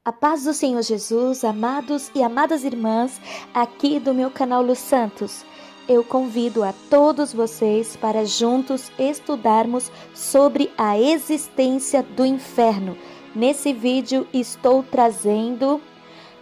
A paz do Senhor Jesus, amados e amadas irmãs, aqui do meu canal Luz Santos. Eu convido a todos vocês para juntos estudarmos sobre a existência do inferno. Nesse vídeo estou trazendo,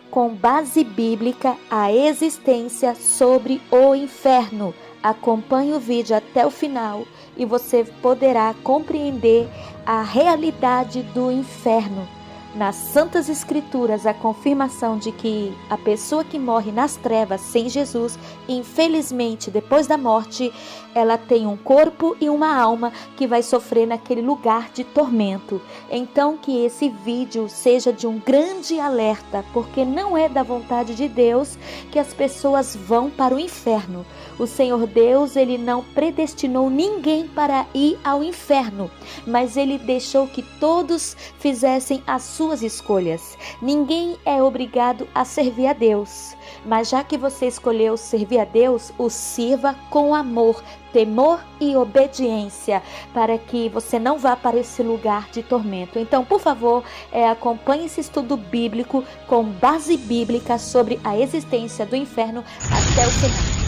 com base bíblica, a existência sobre o inferno. Acompanhe o vídeo até o final e você poderá compreender a realidade do inferno. Nas Santas Escrituras, a confirmação de que a pessoa que morre nas trevas sem Jesus, infelizmente, depois da morte, ela tem um corpo e uma alma que vai sofrer naquele lugar de tormento. Então, que esse vídeo seja de um grande alerta, porque não é da vontade de Deus que as pessoas vão para o inferno. O Senhor Deus, Ele não predestinou ninguém para ir ao inferno, mas Ele deixou que todos fizessem as suas escolhas. Ninguém é obrigado a servir a Deus, mas já que você escolheu servir a Deus, o sirva com amor, temor e obediência, para que você não vá para esse lugar de tormento. Então, por favor, acompanhe esse estudo bíblico com base bíblica sobre a existência do inferno até o final.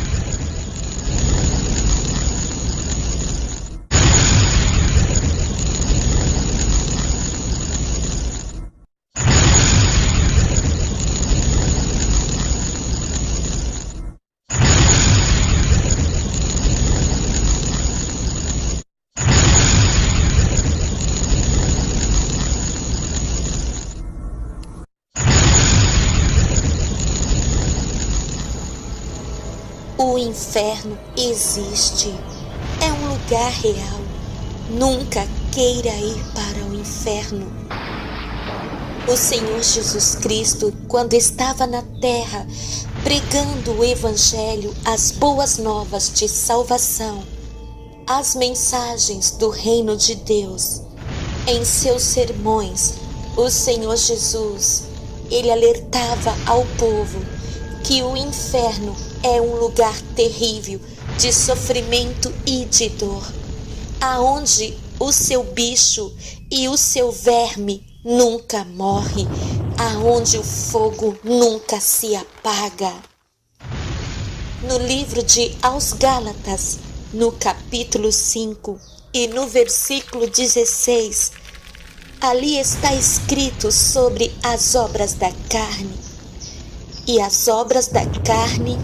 O inferno existe, é um lugar real. Nunca queira ir para o inferno. O Senhor Jesus Cristo, quando estava na terra, pregando o Evangelho, as boas novas de salvação, as mensagens do reino de Deus, em seus sermões, o Senhor Jesus, ele alertava ao povo que o inferno é um lugar terrível de sofrimento e de dor, aonde o seu bicho e o seu verme nunca morre, aonde o fogo nunca se apaga. No livro de aos Gálatas, no capítulo 5 e no versículo 16, ali está escrito sobre as obras da carne. E as obras da carne,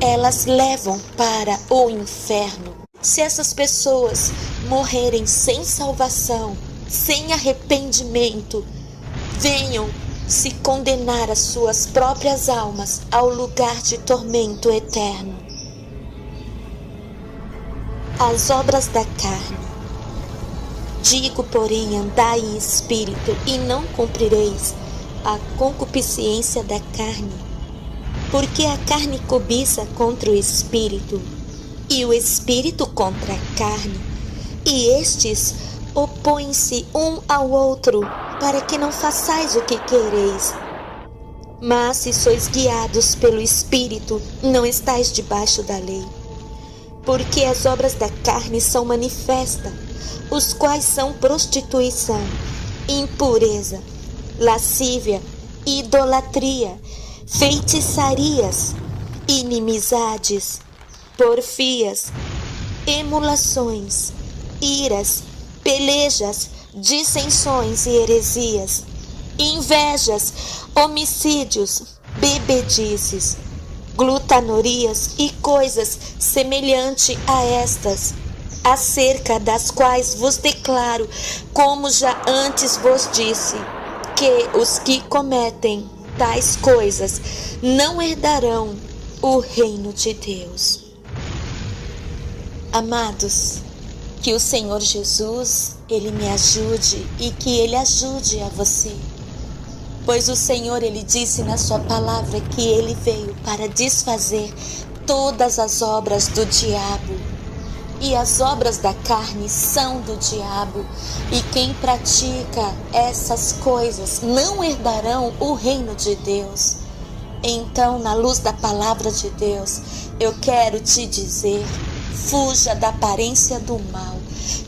elas levam para o inferno. Se essas pessoas morrerem sem salvação, sem arrependimento, venham se condenar as suas próprias almas ao lugar de tormento eterno. As obras da carne. Digo, porém, andai em espírito, e não cumprireis a concupiscência da carne. Porque a carne cobiça contra o espírito, e o espírito contra a carne, e estes opõem-se um ao outro, para que não façais o que quereis. Mas se sois guiados pelo espírito, não estáis debaixo da lei. Porque as obras da carne são manifestas, os quais são prostituição, impureza, lascívia, idolatria, feitiçarias, inimizades, porfias, emulações, iras, pelejas, dissensões e heresias, invejas, homicídios, bebedices, glutanorias e coisas semelhantes a estas, acerca das quais vos declaro, como já antes vos disse, que os que cometem tais coisas não herdarão o reino de Deus. Amados, que o Senhor Jesus, Ele me ajude e que Ele ajude a você. Pois o Senhor, Ele disse na sua palavra que Ele veio para desfazer todas as obras do diabo. E as obras da carne são do diabo, e quem pratica essas coisas não herdarão o reino de Deus. Então, na luz da palavra de Deus, eu quero te dizer: fuja da aparência do mal,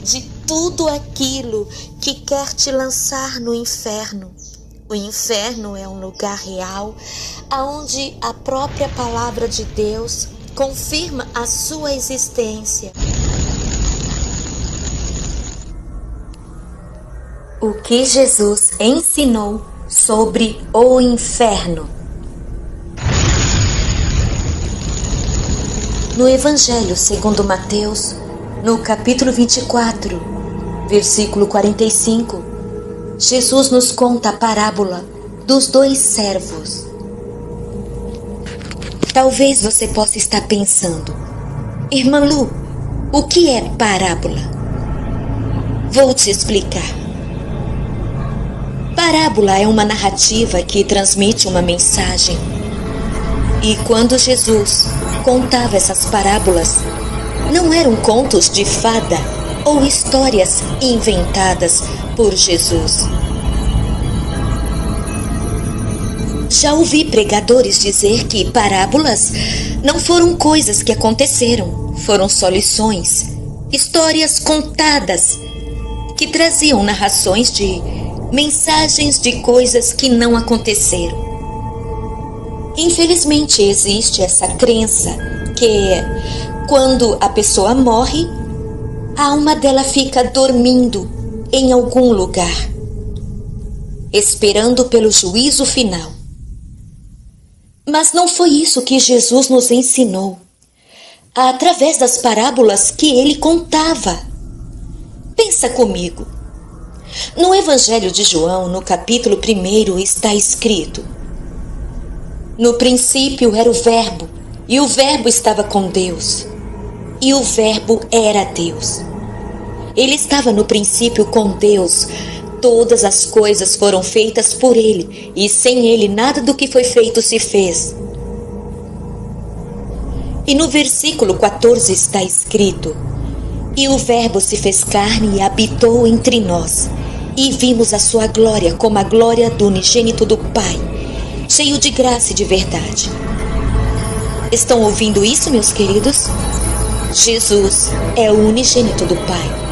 de tudo aquilo que quer te lançar no inferno. O inferno é um lugar real, onde a própria palavra de Deus confirma a sua existência. O que Jesus ensinou sobre o inferno? No Evangelho segundo Mateus, no capítulo 24, versículo 45, Jesus nos conta a parábola dos 2 servos. Talvez você possa estar pensando: Irmã Lu, o que é parábola? Vou te explicar. Parábola é uma narrativa que transmite uma mensagem. E quando Jesus contava essas parábolas, não eram contos de fada ou histórias inventadas por Jesus. Já ouvi pregadores dizer que parábolas não foram coisas que aconteceram, foram só lições, histórias contadas que traziam narrações de mensagens de coisas que não aconteceram. Infelizmente existe essa crença que quando a pessoa morre, a alma dela fica dormindo em algum lugar, esperando pelo juízo final. Mas não foi isso que Jesus nos ensinou, através das parábolas que ele contava. Pensa comigo. No Evangelho de João, no capítulo 1, está escrito: no princípio era o Verbo, e o Verbo estava com Deus, e o Verbo era Deus. Ele estava no princípio com Deus. Todas as coisas foram feitas por ele, e sem ele nada do que foi feito se fez. E no versículo 14 está escrito: e o Verbo se fez carne e habitou entre nós, e vimos a sua glória como a glória do unigênito do Pai, cheio de graça e de verdade. Estão ouvindo isso, meus queridos? Jesus é o unigênito do Pai.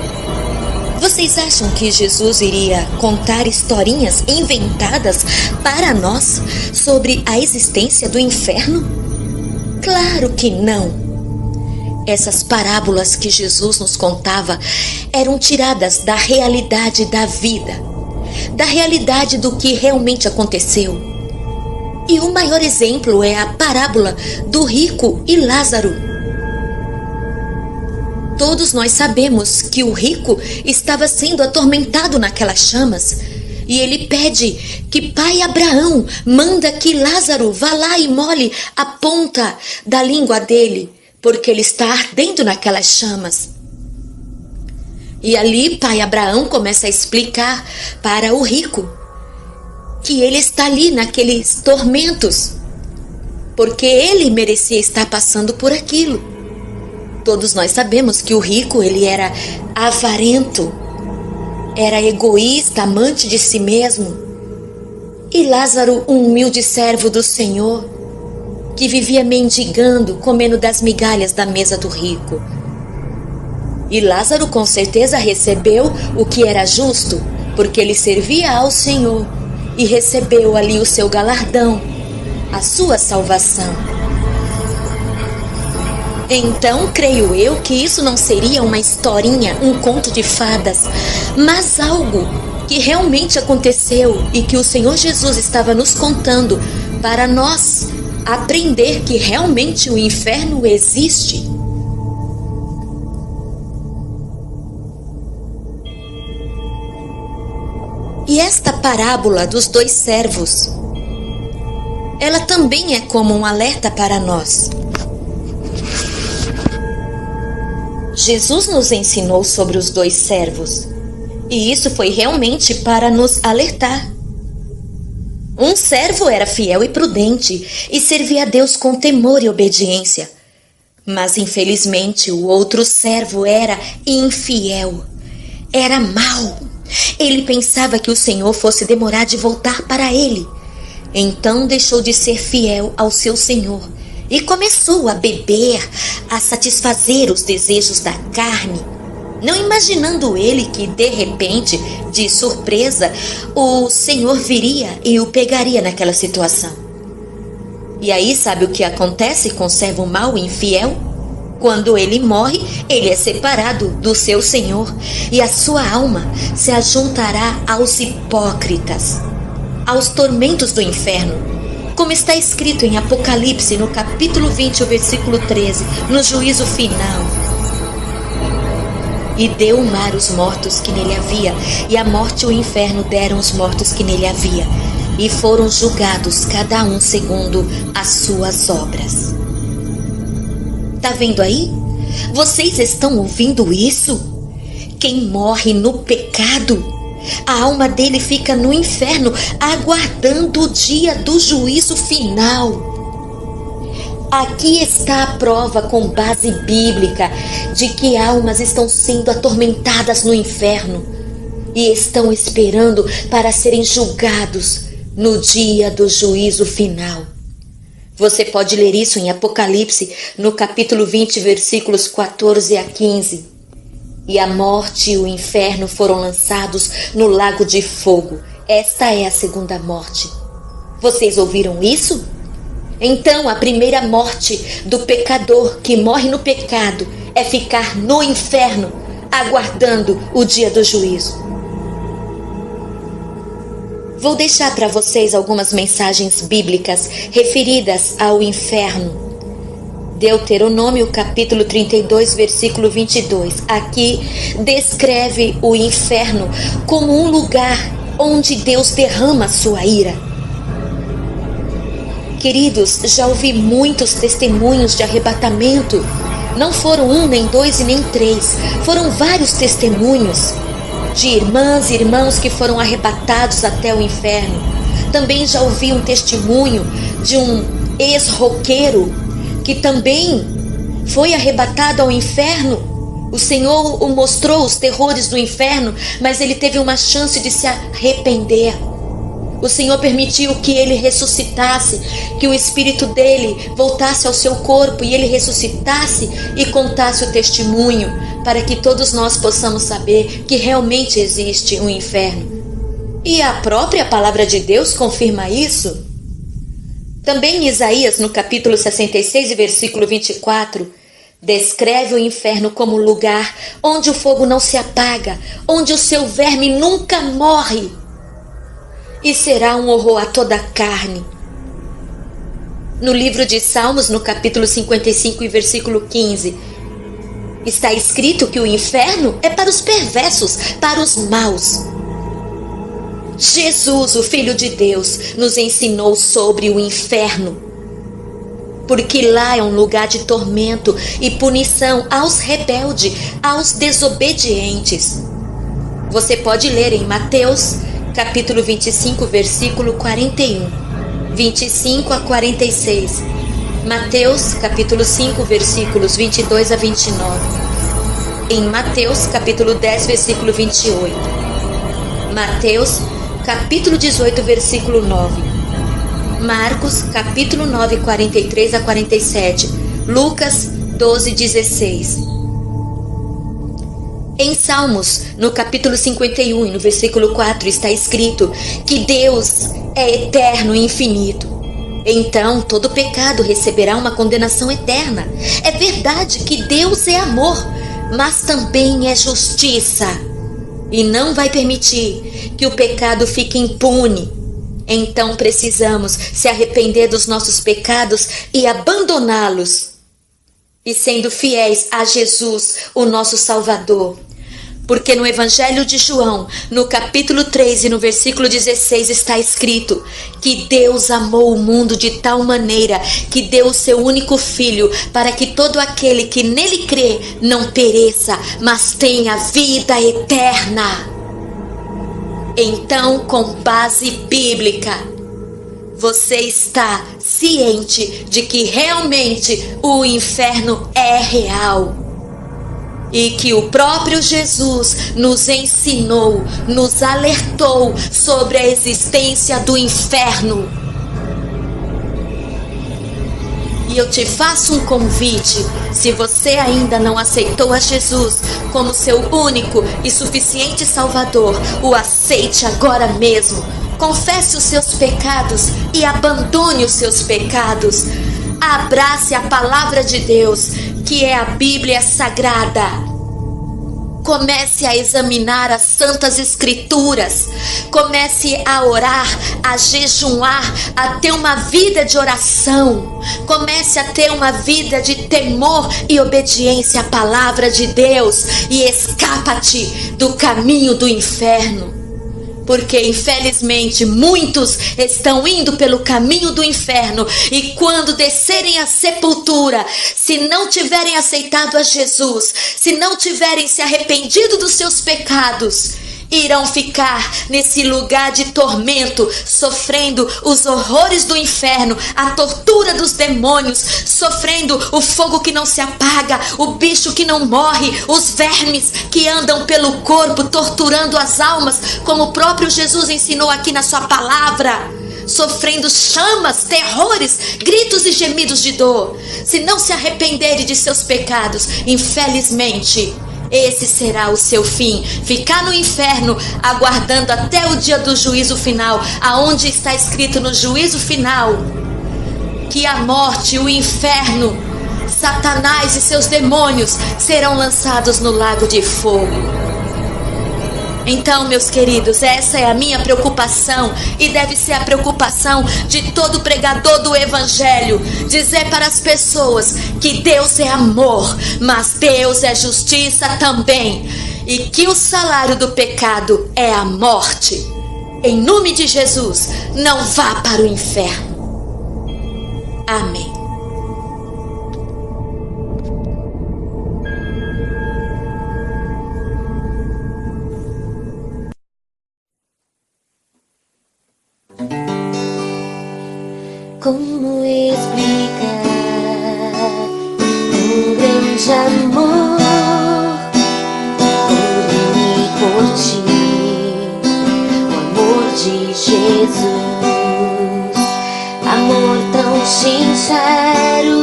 Vocês acham que Jesus iria contar historinhas inventadas para nós sobre a existência do inferno? Claro que não. Essas parábolas que Jesus nos contava eram tiradas da realidade da vida, da realidade do que realmente aconteceu. E o maior exemplo é a parábola do rico e Lázaro. Todos nós sabemos que o rico estava sendo atormentado naquelas chamas, e ele pede que pai Abraão manda que Lázaro vá lá e molhe a ponta da língua dele, porque ele está ardendo naquelas chamas. E ali pai Abraão começa a explicar para o rico que ele está ali naqueles tormentos, porque ele merecia estar passando por aquilo. Todos nós sabemos que o rico, ele era avarento, era egoísta, amante de si mesmo. E Lázaro, um humilde servo do Senhor, que vivia mendigando, comendo das migalhas da mesa do rico. E Lázaro com certeza recebeu o que era justo, porque ele servia ao Senhor e recebeu ali o seu galardão, a sua salvação. Então, creio eu que isso não seria uma historinha, um conto de fadas, mas algo que realmente aconteceu e que o Senhor Jesus estava nos contando para nós aprender que realmente o inferno existe. E esta parábola dos 2 servos, ela também é como um alerta para nós. Jesus nos ensinou sobre os 2 servos, e isso foi realmente para nos alertar. Um servo era fiel e prudente e servia a Deus com temor e obediência. Mas infelizmente o outro servo era infiel, era mau. Ele pensava que o Senhor fosse demorar de voltar para ele. Então deixou de ser fiel ao seu Senhor e começou a beber, a satisfazer os desejos da carne. não imaginando ele que, de repente, de surpresa, o Senhor viria e o pegaria naquela situação. E aí, sabe o que acontece com o servo mau e infiel? Quando ele morre, ele é separado do seu Senhor e a sua alma se ajuntará aos hipócritas, aos tormentos do inferno, como está escrito em Apocalipse, no capítulo 20, o versículo 13, no juízo final. E deu o mar os mortos que nele havia, e a morte e o inferno deram os mortos que nele havia, e foram julgados cada um segundo as suas obras. Tá vendo aí? Vocês estão ouvindo isso? Quem morre no pecado, a alma dele fica no inferno, aguardando o dia do juízo final. Aqui está a prova com base bíblica de que almas estão sendo atormentadas no inferno e estão esperando para serem julgados no dia do juízo final. Você pode ler isso em Apocalipse, no capítulo 20, versículos 14 a 15. E a morte e o inferno foram lançados no lago de fogo. Esta é a segunda morte. Vocês ouviram isso? Então, a primeira morte do pecador que morre no pecado é ficar no inferno, aguardando o dia do juízo. Vou deixar para vocês algumas mensagens bíblicas referidas ao inferno. Deuteronômio, capítulo 32, versículo 22. Aqui descreve o inferno como um lugar onde Deus derrama sua ira. Queridos, já ouvi muitos testemunhos de arrebatamento. Não foram um, nem dois e nem três. Foram vários testemunhos de irmãs e irmãos que foram arrebatados até o inferno. Também já ouvi um testemunho de um ex-roqueiro que também foi arrebatado ao inferno. O Senhor o mostrou os terrores do inferno, mas ele teve uma chance de se arrepender. O Senhor permitiu que ele ressuscitasse, que o espírito dele voltasse ao seu corpo e ele ressuscitasse e contasse o testemunho, para que todos nós possamos saber que realmente existe um inferno. E a própria palavra de Deus confirma isso. Também em Isaías, no capítulo 66, versículo 24, descreve o inferno como lugar onde o fogo não se apaga, onde o seu verme nunca morre. E será um horror a toda a carne. No livro de Salmos, no capítulo 55 e versículo 15, está escrito que o inferno é para os perversos, para os maus. Jesus, o Filho de Deus, nos ensinou sobre o inferno, porque lá é um lugar de tormento e punição aos rebeldes, aos desobedientes. Você pode ler em Mateus, capítulo 25, versículo 41, 25 a 46. Mateus, capítulo 5, versículos 22 a 29. Em Mateus, capítulo 10, versículo 28. Mateus, capítulo 18, versículo 9. Marcos, capítulo 9, 43 a 47. Lucas 12, 16. Em Salmos, no capítulo 51 e no versículo 4, está escrito que Deus é eterno e infinito. Então, todo pecado receberá uma condenação eterna. É verdade que Deus é amor, mas também é justiça. E não vai permitir que o pecado fique impune. Então, precisamos se arrepender dos nossos pecados e abandoná-los. E sendo fiéis a Jesus, o nosso Salvador. Porque no Evangelho de João, no capítulo 3 e no versículo 16 está escrito que Deus amou o mundo de tal maneira que deu o seu único Filho para que todo aquele que nele crê não pereça, mas tenha vida eterna. Então, com base bíblica, você está ciente de que realmente o inferno é real e que o próprio Jesus nos ensinou, nos alertou sobre a existência do inferno. E eu te faço um convite: se você ainda não aceitou a Jesus como seu único e suficiente Salvador, o aceite agora mesmo. Confesse os seus pecados e abandone os seus pecados. Abrace a palavra de Deus, que é a Bíblia Sagrada. Comece a examinar as Santas Escrituras. Comece a orar, a jejuar, a ter uma vida de oração. Comece a ter uma vida de temor e obediência à palavra de Deus. E escapa-te do caminho do inferno. Porque infelizmente muitos estão indo pelo caminho do inferno, e quando descerem à sepultura, se não tiverem aceitado a Jesus, se não tiverem se arrependido dos seus pecados, irão ficar nesse lugar de tormento, sofrendo os horrores do inferno, a tortura dos demônios, sofrendo o fogo que não se apaga, o bicho que não morre, os vermes que andam pelo corpo, torturando as almas, como o próprio Jesus ensinou aqui na sua palavra, sofrendo chamas, terrores, gritos e gemidos de dor. Se não se arrependerem de seus pecados, infelizmente, esse será o seu fim, ficar no inferno, aguardando até o dia do juízo final, aonde está escrito no juízo final que a morte, o inferno, Satanás e seus demônios serão lançados no lago de fogo. Então, meus queridos, essa é a minha preocupação, e deve ser a preocupação de todo pregador do Evangelho, dizer para as pessoas que Deus é amor, mas Deus é justiça também, e que o salário do pecado é a morte. Em nome de Jesus, não vá para o inferno. Amém. Como explicar um grande amor por mim e por ti, o amor de Jesus, amor tão sincero,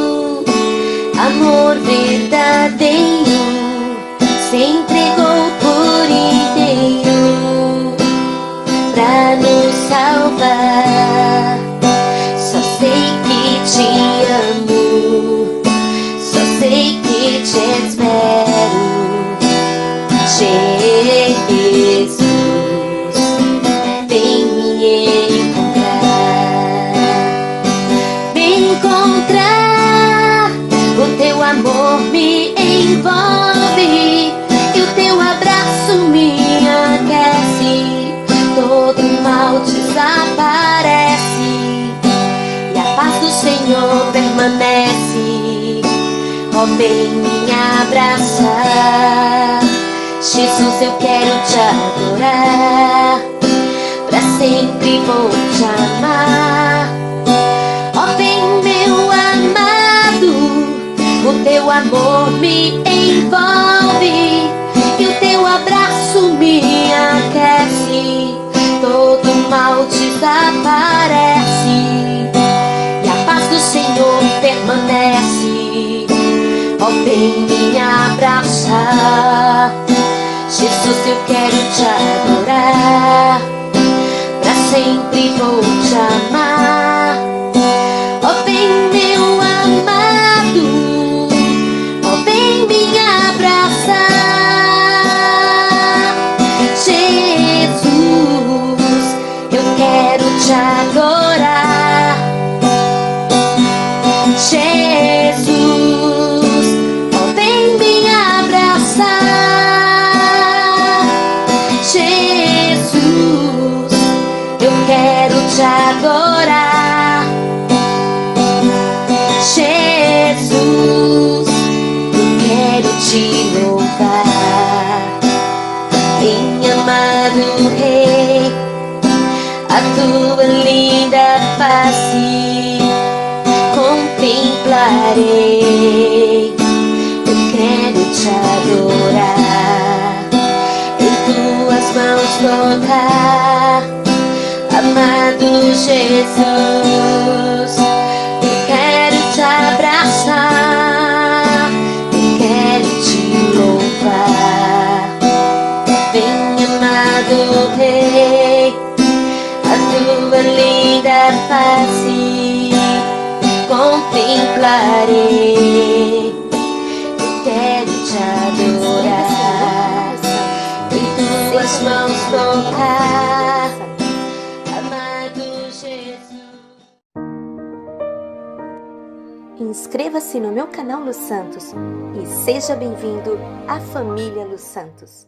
amor verdadeiro, se entregou por inteiro pra nos salvar. Só sei que te amo, só sei que te espero, Jesus, vem me encontrar, o teu amor me envolve, e o teu abraço me aquece, todo mal desaparece. O Senhor permanece, ó, vem me abraçar. Jesus, eu quero te adorar, pra sempre vou te amar. Ó, vem meu amado, o teu amor me envolve, e o teu abraço me aquece, todo mal desaparece. O Senhor permanece, ó, vem me abraçar. Jesus, eu quero te adorar, pra sempre vou te amar. Ó, vem meu amado, ó, vem me abraçar. Jesus, eu quero te adorar. Jesus, ó, vem me abraçar. Jesus, eu quero te adorar. Jesus, eu quero te louvar. Vem, amado Rei, a tua linda face contemplarei. Eu quero te adorar, em tuas mãos tocar, amado Jesus. Eu quero te adorar. face contemplarei. Quero te adorar, em tuas mãos tocar, amado Jesus. Inscreva-se no meu canal Los Santos e seja bem-vindo à família Los Santos.